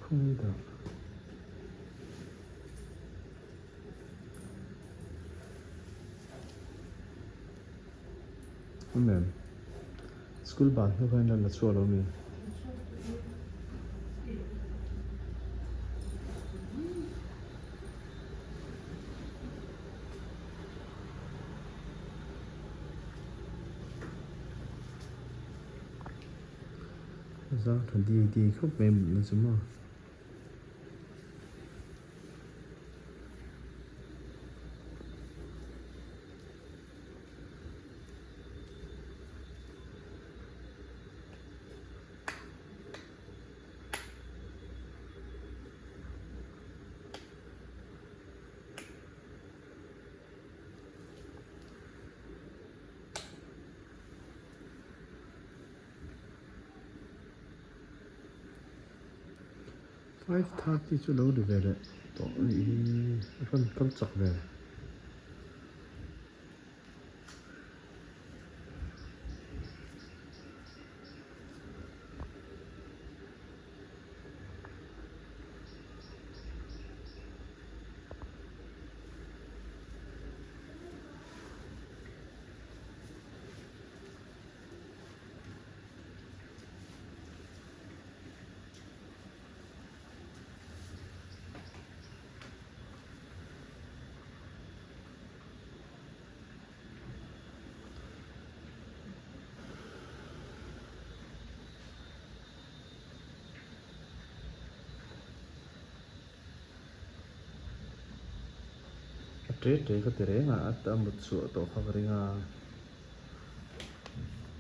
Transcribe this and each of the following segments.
không được mềm school bạn nó phải là chua đâu mình ra thằng đi không mềm nó chứ mà phải thắt thì chỗ đâu được về đấy tổ này phân cắm chặt về trễ có thể ngã tầm một số tổ hợp với ngã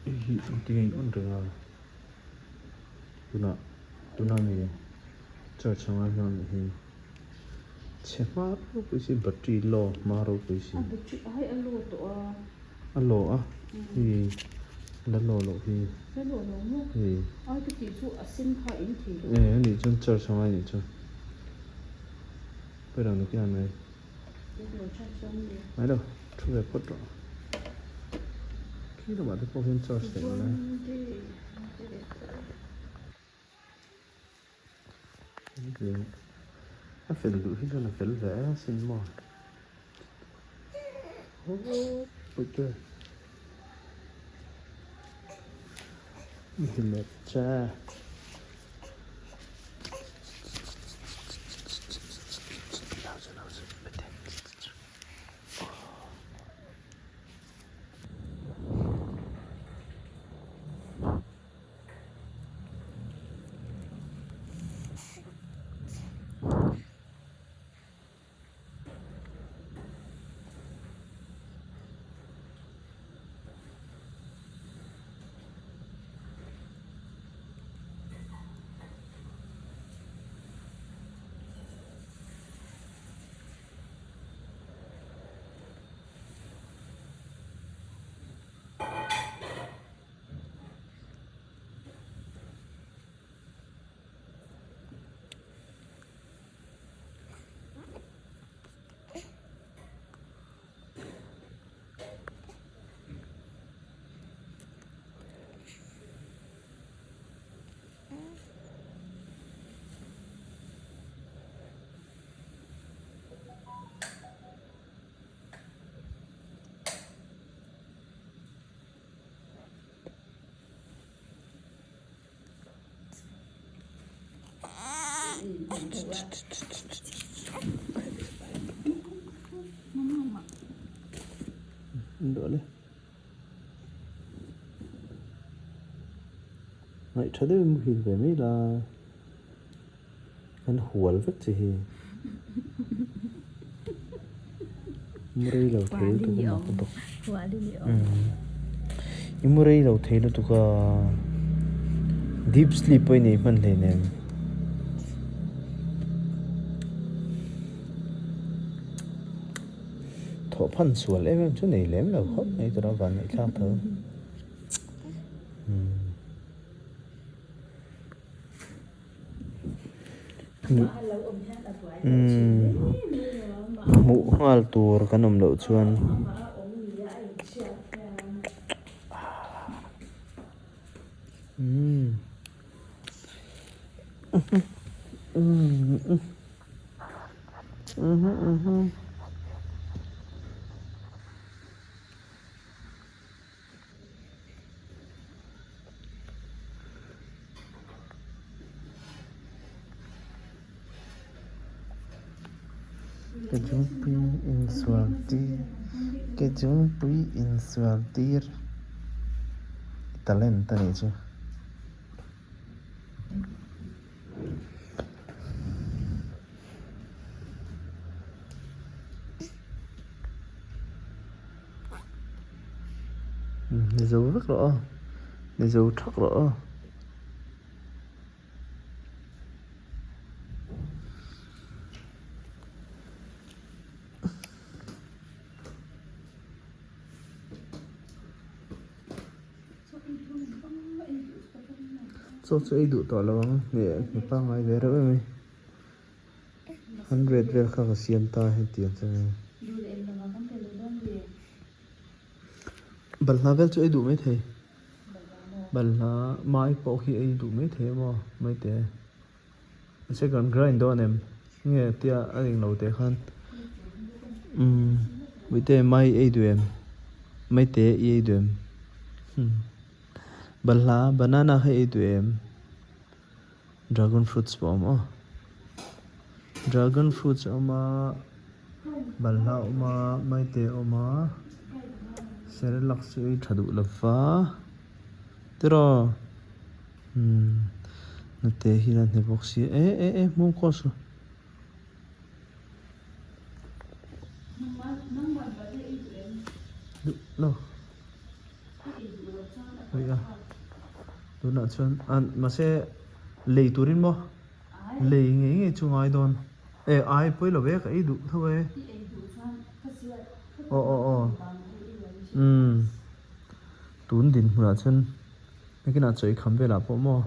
hiện tiền ổn rồi tụi nó này cho trong anh nó thì chế mà lúc cái gì bật trì lò mà rồi cái gì bật trì ai ăn lò tổ ăn lò á thì lần lò thì lần lò nó thì ai cái gì chú xin khai in thì nè anh đi cho trong anh đi cho bây giờ nó cái này mấy đâu chú về phốt rồi khi đó bạn thấy có viên cho sẽ này gì nó phải lựa khi là phải vẽ xin mò ok mình mệt cha đỡ lên vậy cho tới muhil về mới là anh hual vất gì murai lâu thế tụi con mặc được nhưng murai lâu thế nó tụi con deep sleep ấy này mình thấy nè thọ phân sual em chỗ này lém là khóc này tụi nó vào này khác thôi mũ hoa tour cái nồng độ chuan Cái chúng pi in sualtir, cái chúng pi in sualtir, talenta này chứ. Để dấu rất rõ, để dấu rất rõ. So ấy đủ tỏ là bằng nè người ta ngay về rồi mày 100 về khác xiên ta hay tiền cho mày bẩn là về chỗ ấy đủ mấy thế bẩn là mai có khi ấy đủ mấy thế mà mấy thế sẽ còn grind đó em nghe tia anh lâu thế khăn mấy thế mai ấy đủ em mấy thế ấy đủ em bẩn là banana hay ấy đủ em dragon fruits bỏ mà dragon fruits oma balha oma maite oma serelak sui thadu lava tero nate hilan he boxi mum khosu lo oi a tu na chon an ma se lei turin mo lei nge chungai don ai poi lo ve ka i du thôi o tún din hura chen cái nào chơi khám về là bộ mò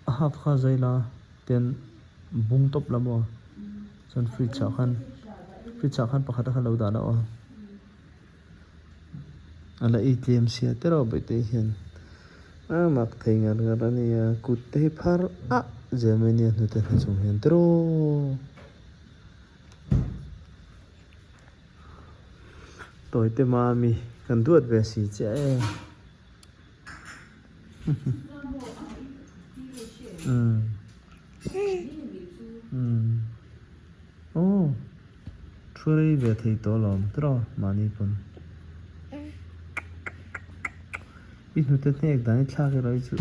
hấp kha dây là tiền bung top là mò chân free chảo khăn pakhat khăn lâu đã đó ala ATM sia tero bai te hian mak thei ngar ngar ania kut te phar Germany nu te chung hian tero tôi te mami kan duat ve si che oh three về thì to lắm tro mani pun ít nữa tên này đang thắc cái rồi chứ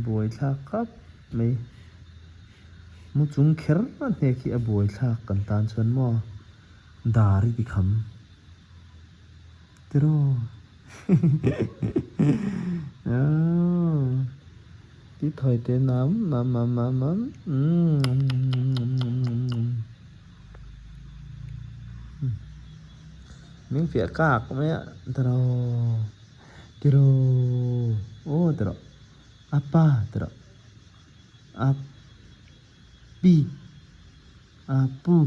buổi thắc cấp mấy một chúng khéo nó này khi buổi thắc cần tan chân mò đari bị khăm tro tí thời tên nắm miếng phía cạc mấy ạ tero oh tero apa tero api apu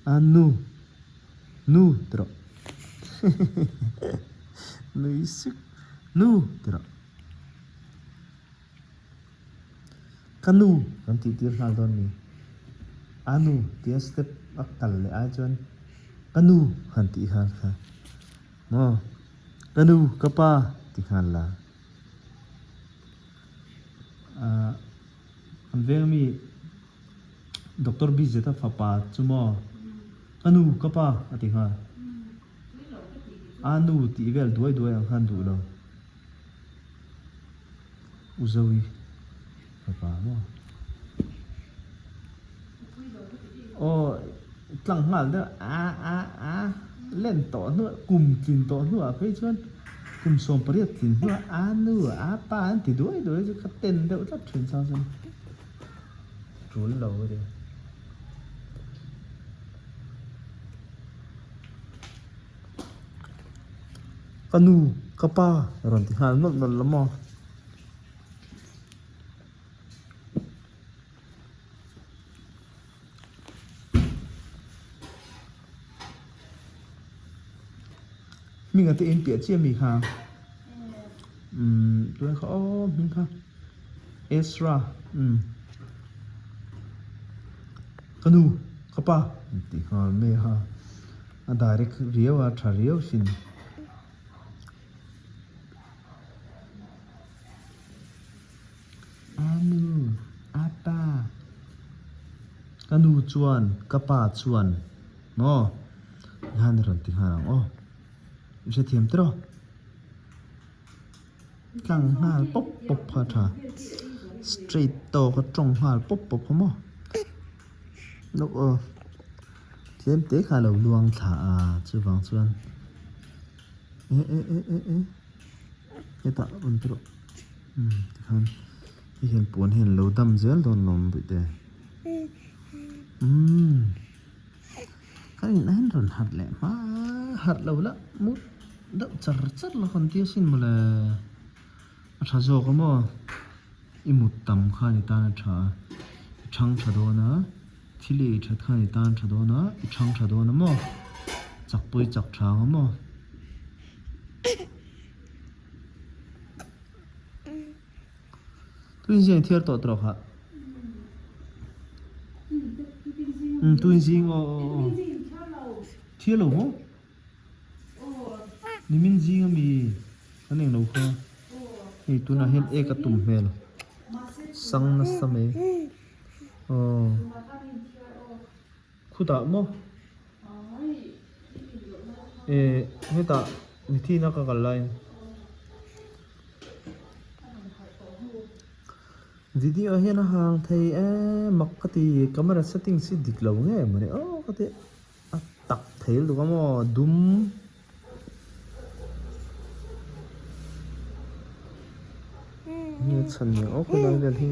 anu nu tero nu isuk nu tero kanu kan ti tir hal don ni anu tia step akal le a chon kanu han ti hal kha mo kanu kapa ti hal la an ve mi doctor bi zeta papa chumo kanu kapa ati ha anu ti vel duai ang han du lo uzawi papa mo tlang hal da len to nữa cùng kin to nữa phê chuan cùng som pariat kin nữa nữa pa an ti duai chứ ka ten da utat thun sa san trul lo de kanu kapa ron ti hal not non lamo mình ở tiệm tiệm chia mì hàng ตัวเขามิงค่ะเอสรากนูขป้าติฮาเมฮาdirect เรียวทาเรียวสินอานูอาปากนูชวนกะป้าชวนเนาะฮันรันติฮารังไม่ใช่เทียมตรอกังฮาลป๊บป๊บพาทาสตรีทโตก็ตรงฮาลป๊บป๊บเขามั้งนกเทียมเตะขาเหลาลวงขาชื่อฟังชวนเอ๊ะตาอันตรอที่คันที่เห็นปวนเห็นเหลาดำเจลโดนลมไปเด้ก็นี่นั่นรอนหัดแหละมาหัดเราละมุดเด็กจัดละคนที่สินมาเลยชาโจก็มั้งอิมุดตำข้านิตานชาช่างชาโดนะที่เลี้ยชัดข้านิตานชาโดนะช่างชาโดนะมั้งจักปุยจักชาก็มั้งตัวจริงเที่ยวต่อตรอกฮะตัวจริงเที่ยวหรอมั้งนี่มินจริงมีอันนี้เราค่ะนี่ตัวน่าเห็นเอกตุ่มเมลสังนัสเมคุดามั้งนี่ตานี่ที่นักกันไลน์ดีๆเห็นห่างไทยมักกะตีกล้องเซตติ้งสิดิกลาวเงี้ยมันเนี่ยก็เตะตักไทยดูก็มั้งดุมนี่ฉันเนี่ยคนนั้นเดินที่